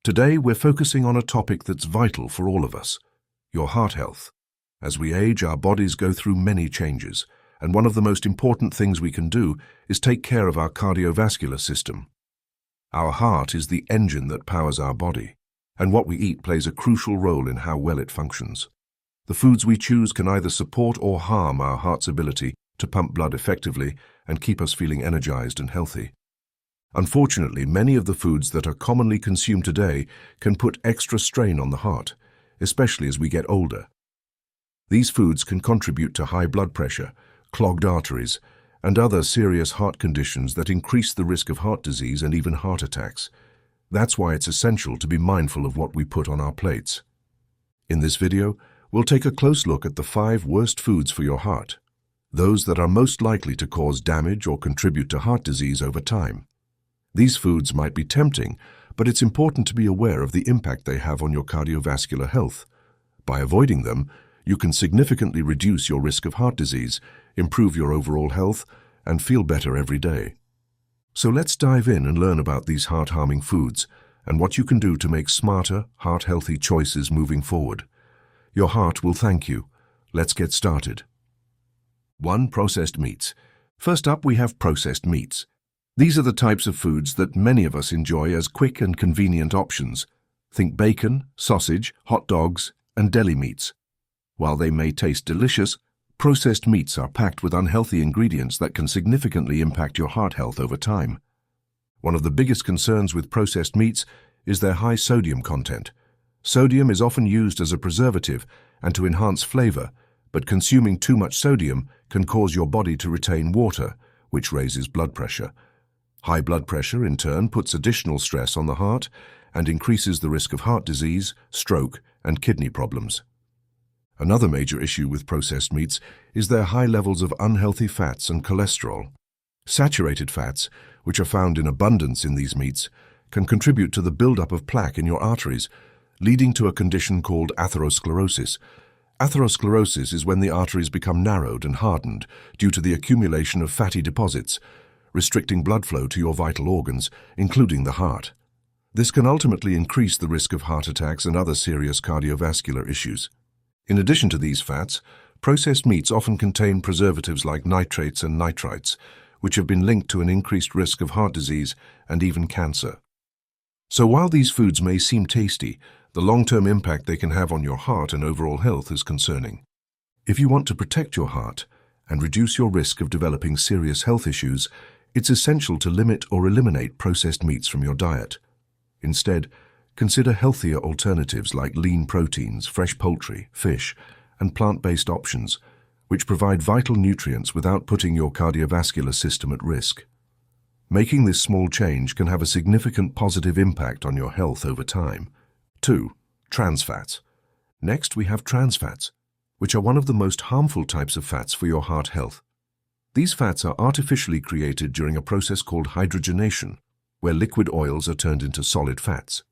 Today, we're focusing on a topic that's vital for all of us, your heart health. As we age, our bodies go through many changes, and one of the most important things we can do is take care of our cardiovascular system. Our heart is the engine that powers our body, and what we eat plays a crucial role in how well it functions. The foods we choose can either support or harm our heart's ability to pump blood effectively and keep us feeling energized and healthy. Unfortunately, many of the foods that are commonly consumed today can put extra strain on the heart, especially as we get older. These foods can contribute to high blood pressure, clogged arteries, and other serious heart conditions that increase the risk of heart disease and even heart attacks. That's why it's essential to be mindful of what we put on our plates. In this video, we'll take a close look at the 5 worst foods for your heart, those that are most likely to cause damage or contribute to heart disease over time. These foods might be tempting, but it's important to be aware of the impact they have on your cardiovascular health. By avoiding them, you can significantly reduce your risk of heart disease, improve your overall health, and feel better every day. So let's dive in and learn about these heart-harming foods and what you can do to make smarter, heart-healthy choices moving forward. Your heart will thank you. Let's get started. 1. Processed meats. First up, we have processed meats. These are the types of foods that many of us enjoy as quick and convenient options. Think bacon, sausage, hot dogs, and deli meats. While they may taste delicious, processed meats are packed with unhealthy ingredients that can significantly impact your heart health over time. One of the biggest concerns with processed meats is their high sodium content. Sodium is often used as a preservative and to enhance flavor, but consuming too much sodium can cause your body to retain water, which raises blood pressure. High blood pressure, in turn, puts additional stress on the heart and increases the risk of heart disease, stroke, and kidney problems. Another major issue with processed meats is their high levels of unhealthy fats and cholesterol. Saturated fats, which are found in abundance in these meats, can contribute to the buildup of plaque in your arteries, leading to a condition called atherosclerosis. Atherosclerosis is when the arteries become narrowed and hardened due to the accumulation of fatty deposits, restricting blood flow to your vital organs, including the heart. This can ultimately increase the risk of heart attacks and other serious cardiovascular issues. In addition to these fats, processed meats often contain preservatives like nitrates and nitrites, which have been linked to an increased risk of heart disease and even cancer. So while these foods may seem tasty, the long-term impact they can have on your heart and overall health is concerning. If you want to protect your heart and reduce your risk of developing serious health issues, it's essential to limit or eliminate processed meats from your diet. Instead, consider healthier alternatives like lean proteins, fresh poultry, fish, and plant-based options, which provide vital nutrients without putting your cardiovascular system at risk. Making this small change can have a significant positive impact on your health over time. 2. Trans fats. Next, we have trans fats, which are one of the most harmful types of fats for your heart health. These fats are artificially created during a process called hydrogenation, where liquid oils are turned into solid fats.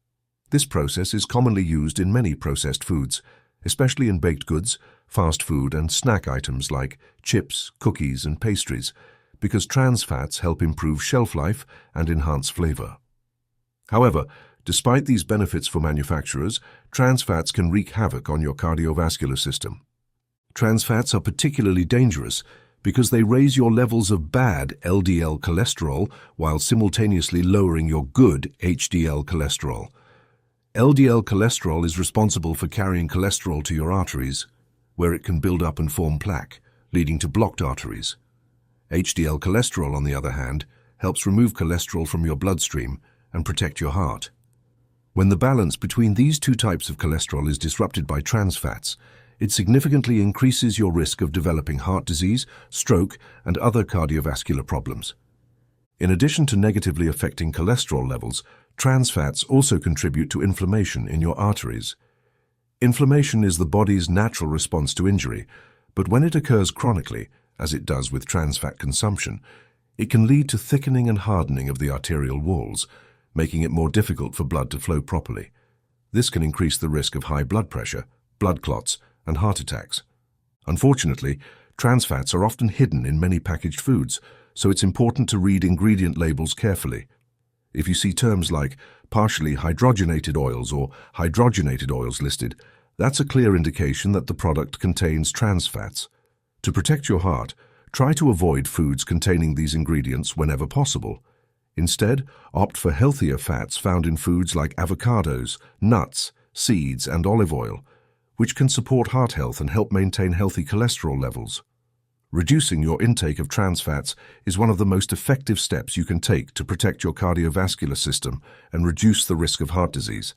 This process is commonly used in many processed foods, especially in baked goods, fast food, and snack items like chips, cookies, and pastries, because trans fats help improve shelf life and enhance flavor. However, despite these benefits for manufacturers, trans fats can wreak havoc on your cardiovascular system. Trans fats are particularly dangerous because they raise your levels of bad LDL cholesterol while simultaneously lowering your good HDL cholesterol. LDL cholesterol is responsible for carrying cholesterol to your arteries, where it can build up and form plaque, leading to blocked arteries. HDL cholesterol, on the other hand, helps remove cholesterol from your bloodstream and protect your heart. When the balance between these two types of cholesterol is disrupted by trans fats, it significantly increases your risk of developing heart disease, stroke, and other cardiovascular problems. In addition to negatively affecting cholesterol levels, trans fats also contribute to inflammation in your arteries. Inflammation is the body's natural response to injury, but when it occurs chronically, as it does with trans fat consumption, it can lead to thickening and hardening of the arterial walls, making it more difficult for blood to flow properly. This can increase the risk of high blood pressure, blood clots, and heart attacks. Unfortunately, trans fats are often hidden in many packaged foods, so it's important to read ingredient labels carefully. If you see terms like partially hydrogenated oils or hydrogenated oils listed, that's a clear indication that the product contains trans fats. To protect your heart, try to avoid foods containing these ingredients whenever possible. Instead, opt for healthier fats found in foods like avocados, nuts, seeds, and olive oil, which can support heart health and help maintain healthy cholesterol levels. Reducing your intake of trans fats is one of the most effective steps you can take to protect your cardiovascular system and reduce the risk of heart disease.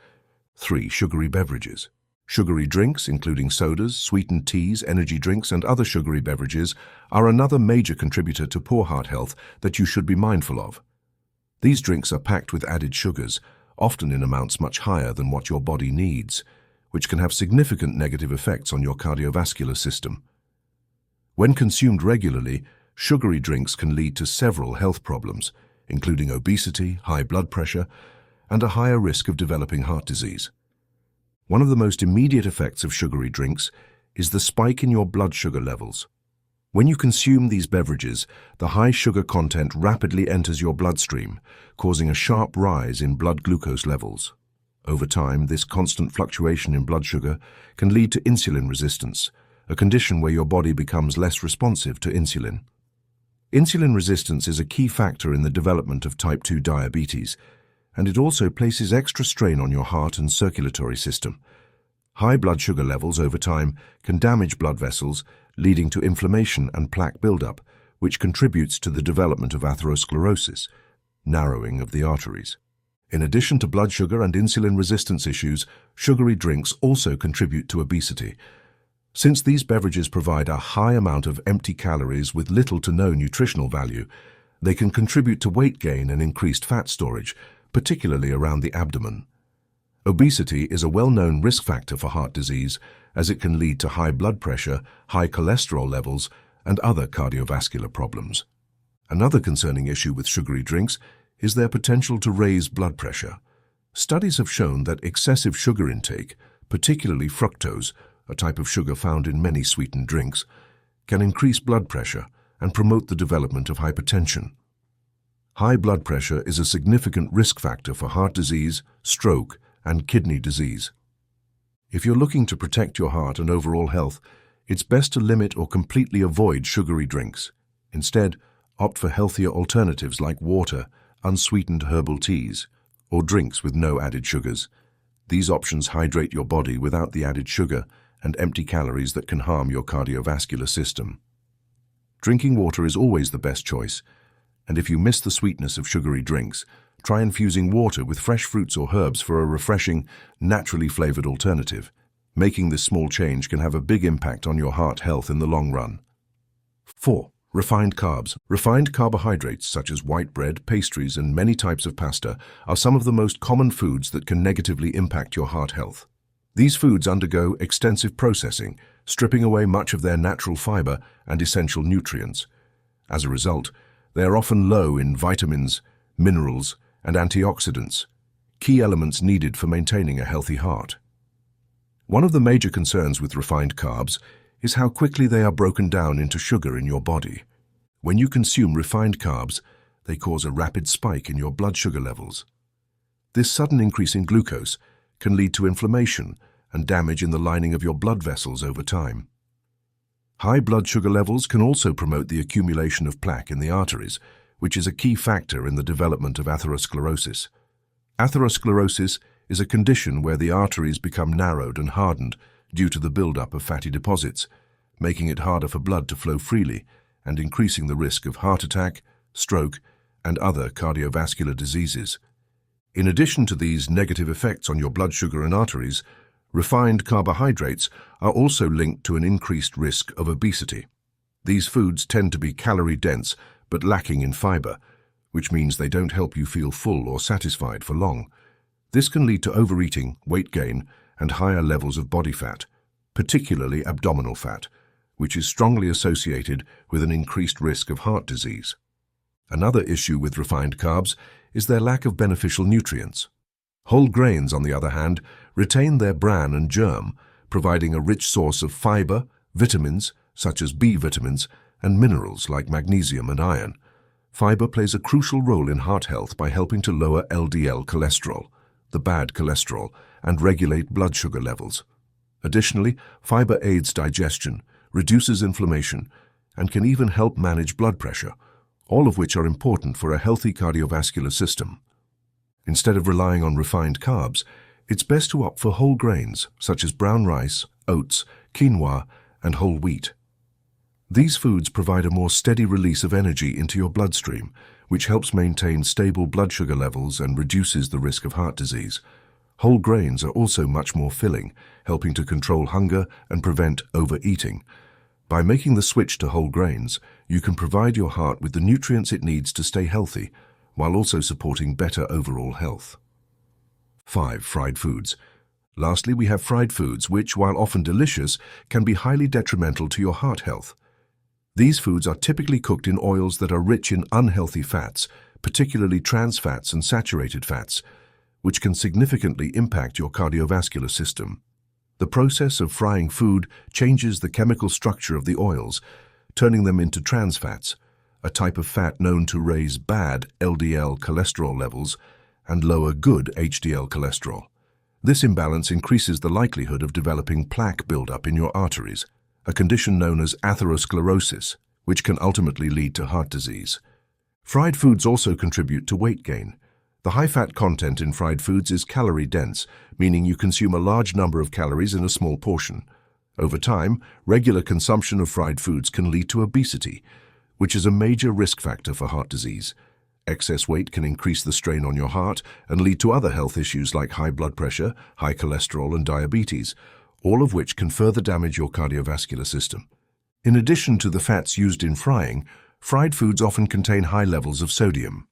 3. Sugary beverages. Sugary drinks, including sodas, sweetened teas, energy drinks, and other sugary beverages, are another major contributor to poor heart health that you should be mindful of. These drinks are packed with added sugars, often in amounts much higher than what your body needs, which can have significant negative effects on your cardiovascular system. When consumed regularly, sugary drinks can lead to several health problems, including obesity, high blood pressure, and a higher risk of developing heart disease. One of the most immediate effects of sugary drinks is the spike in your blood sugar levels. When you consume these beverages, the high sugar content rapidly enters your bloodstream, causing a sharp rise in blood glucose levels. Over time, this constant fluctuation in blood sugar can lead to insulin resistance, a condition where your body becomes less responsive to insulin. Insulin resistance is a key factor in the development of type 2 diabetes, and it also places extra strain on your heart and circulatory system. High blood sugar levels over time can damage blood vessels, leading to inflammation and plaque buildup, which contributes to the development of atherosclerosis, narrowing of the arteries. In addition to blood sugar and insulin resistance issues, sugary drinks also contribute to obesity. Since these beverages provide a high amount of empty calories with little to no nutritional value, they can contribute to weight gain and increased fat storage, particularly around the abdomen. Obesity is a well-known risk factor for heart disease, as it can lead to high blood pressure, high cholesterol levels, and other cardiovascular problems. Another concerning issue with sugary drinks is their potential to raise blood pressure. Studies have shown that excessive sugar intake, particularly fructose, a type of sugar found in many sweetened drinks, can increase blood pressure and promote the development of hypertension. High blood pressure is a significant risk factor for heart disease, stroke, and kidney disease. If you're looking to protect your heart and overall health, it's best to limit or completely avoid sugary drinks. Instead, opt for healthier alternatives like water, unsweetened herbal teas, or drinks with no added sugars. These options hydrate your body without the added sugar and empty calories that can harm your cardiovascular system. Drinking water is always the best choice, and if you miss the sweetness of sugary drinks, try infusing water with fresh fruits or herbs for a refreshing, naturally flavored alternative. Making this small change can have a big impact on your heart health in the long run. 4. Refined carbs. Refined carbohydrates such as white bread, pastries, and many types of pasta are some of the most common foods that can negatively impact your heart health. These foods undergo extensive processing, stripping away much of their natural fiber and essential nutrients. As a result, they are often low in vitamins, minerals, and antioxidants, key elements needed for maintaining a healthy heart. One of the major concerns with refined carbs is how quickly they are broken down into sugar in your body. When you consume refined carbs, they cause a rapid spike in your blood sugar levels. This sudden increase in glucose can lead to inflammation and damage in the lining of your blood vessels over time. High blood sugar levels can also promote the accumulation of plaque in the arteries, which is a key factor in the development of atherosclerosis. Atherosclerosis is a condition where the arteries become narrowed and hardened due to the buildup of fatty deposits, making it harder for blood to flow freely and increasing the risk of heart attack, stroke, and other cardiovascular diseases. In addition to these negative effects on your blood sugar and arteries, refined carbohydrates are also linked to an increased risk of obesity. These foods tend to be calorie-dense but lacking in fiber, which means they don't help you feel full or satisfied for long. This can lead to overeating, weight gain, and higher levels of body fat, particularly abdominal fat, which is strongly associated with an increased risk of heart disease. Another issue with refined carbs is their lack of beneficial nutrients. Whole grains, on the other hand, retain their bran and germ, providing a rich source of fiber, vitamins, such as B vitamins, and minerals like magnesium and iron. Fiber plays a crucial role in heart health by helping to lower LDL cholesterol, the bad cholesterol, and regulate blood sugar levels. Additionally, fiber aids digestion, reduces inflammation, and can even help manage blood pressure, all of which are important for a healthy cardiovascular system. Instead of relying on refined carbs, it's best to opt for whole grains such as brown rice, oats, quinoa, and whole wheat. These foods provide a more steady release of energy into your bloodstream, which helps maintain stable blood sugar levels and reduces the risk of heart disease. Whole grains are also much more filling, helping to control hunger and prevent overeating. By making the switch to whole grains, you can provide your heart with the nutrients it needs to stay healthy, while also supporting better overall health. 5. Fried foods. Lastly, we have fried foods, which, while often delicious, can be highly detrimental to your heart health. These foods are typically cooked in oils that are rich in unhealthy fats, particularly trans fats and saturated fats, which can significantly impact your cardiovascular system. The process of frying food changes the chemical structure of the oils, turning them into trans fats, a type of fat known to raise bad LDL cholesterol levels and lower good HDL cholesterol. This imbalance increases the likelihood of developing plaque buildup in your arteries, a condition known as atherosclerosis, which can ultimately lead to heart disease. Fried foods also contribute to weight gain. The high-fat content in fried foods is calorie-dense, meaning you consume a large number of calories in a small portion. Over time, regular consumption of fried foods can lead to obesity, which is a major risk factor for heart disease. Excess weight can increase the strain on your heart and lead to other health issues like high blood pressure, high cholesterol, and diabetes, all of which can further damage your cardiovascular system. In addition to the fats used in frying, fried foods often contain high levels of sodium.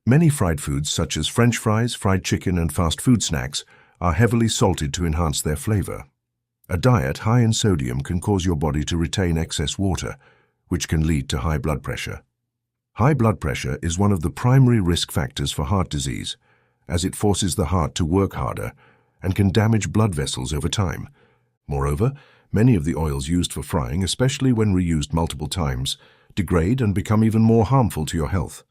Many fried foods, such as French fries, fried chicken, and fast food snacks, are heavily salted to enhance their flavor. A diet high in sodium can cause your body to retain excess water, which can lead to high blood pressure. High blood pressure is one of the primary risk factors for heart disease, as it forces the heart to work harder and can damage blood vessels over time. Moreover, many of the oils used for frying, especially when reused multiple times, degrade and become even more harmful to your health.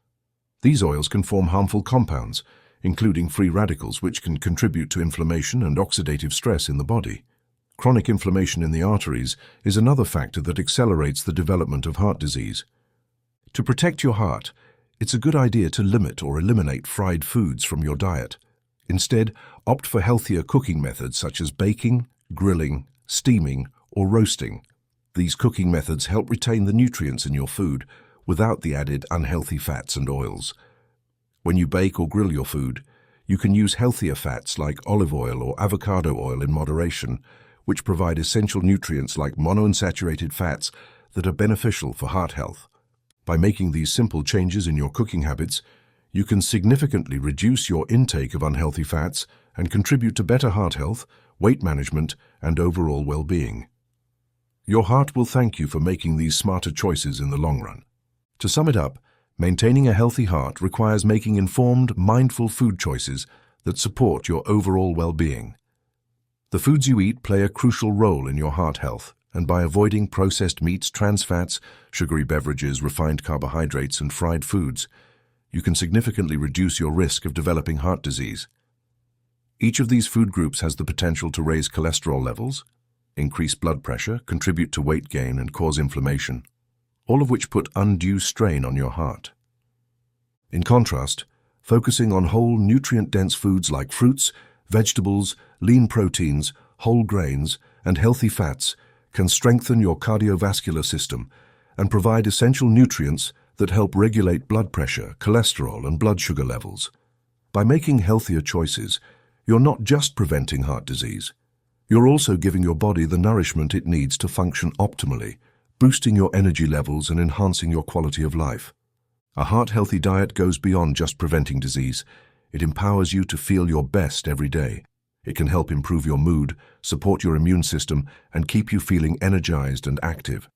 These oils can form harmful compounds, including free radicals, which can contribute to inflammation and oxidative stress in the body. Chronic inflammation in the arteries is another factor that accelerates the development of heart disease. To protect your heart, it's a good idea to limit or eliminate fried foods from your diet. Instead, opt for healthier cooking methods such as baking, grilling, steaming, or roasting. These cooking methods help retain the nutrients in your food without the added unhealthy fats and oils. When you bake or grill your food, you can use healthier fats like olive oil or avocado oil in moderation, which provide essential nutrients like monounsaturated fats that are beneficial for heart health. By making these simple changes in your cooking habits, you can significantly reduce your intake of unhealthy fats and contribute to better heart health, weight management, and overall well-being. Your heart will thank you for making these smarter choices in the long run. To sum it up, maintaining a healthy heart requires making informed, mindful food choices that support your overall well-being. The foods you eat play a crucial role in your heart health, and by avoiding processed meats, trans fats, sugary beverages, refined carbohydrates, and fried foods, you can significantly reduce your risk of developing heart disease. Each of these food groups has the potential to raise cholesterol levels, increase blood pressure, contribute to weight gain, and cause inflammation, all of which put undue strain on your heart. In contrast, focusing on whole, nutrient-dense foods like fruits, vegetables, lean proteins, whole grains, and healthy fats can strengthen your cardiovascular system and provide essential nutrients that help regulate blood pressure, cholesterol, and blood sugar levels. By making healthier choices, you're not just preventing heart disease. You're also giving your body the nourishment it needs to function optimally, boosting your energy levels and enhancing your quality of life. A heart-healthy diet goes beyond just preventing disease. It empowers you to feel your best every day. It can help improve your mood, support your immune system, and keep you feeling energized and active.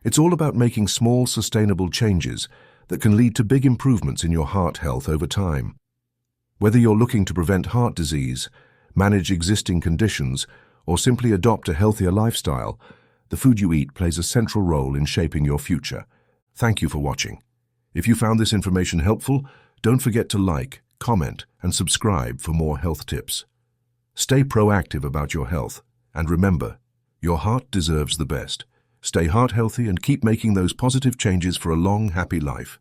It's all about making small, sustainable changes that can lead to big improvements in your heart health over time. Whether you're looking to prevent heart disease, manage existing conditions, or simply adopt a healthier lifestyle, the food you eat plays a central role in shaping your future. Thank you for watching. If you found this information helpful, don't forget to like, comment, and subscribe for more health tips. Stay proactive about your health, and remember, your heart deserves the best. Stay heart healthy and keep making those positive changes for a long, happy life.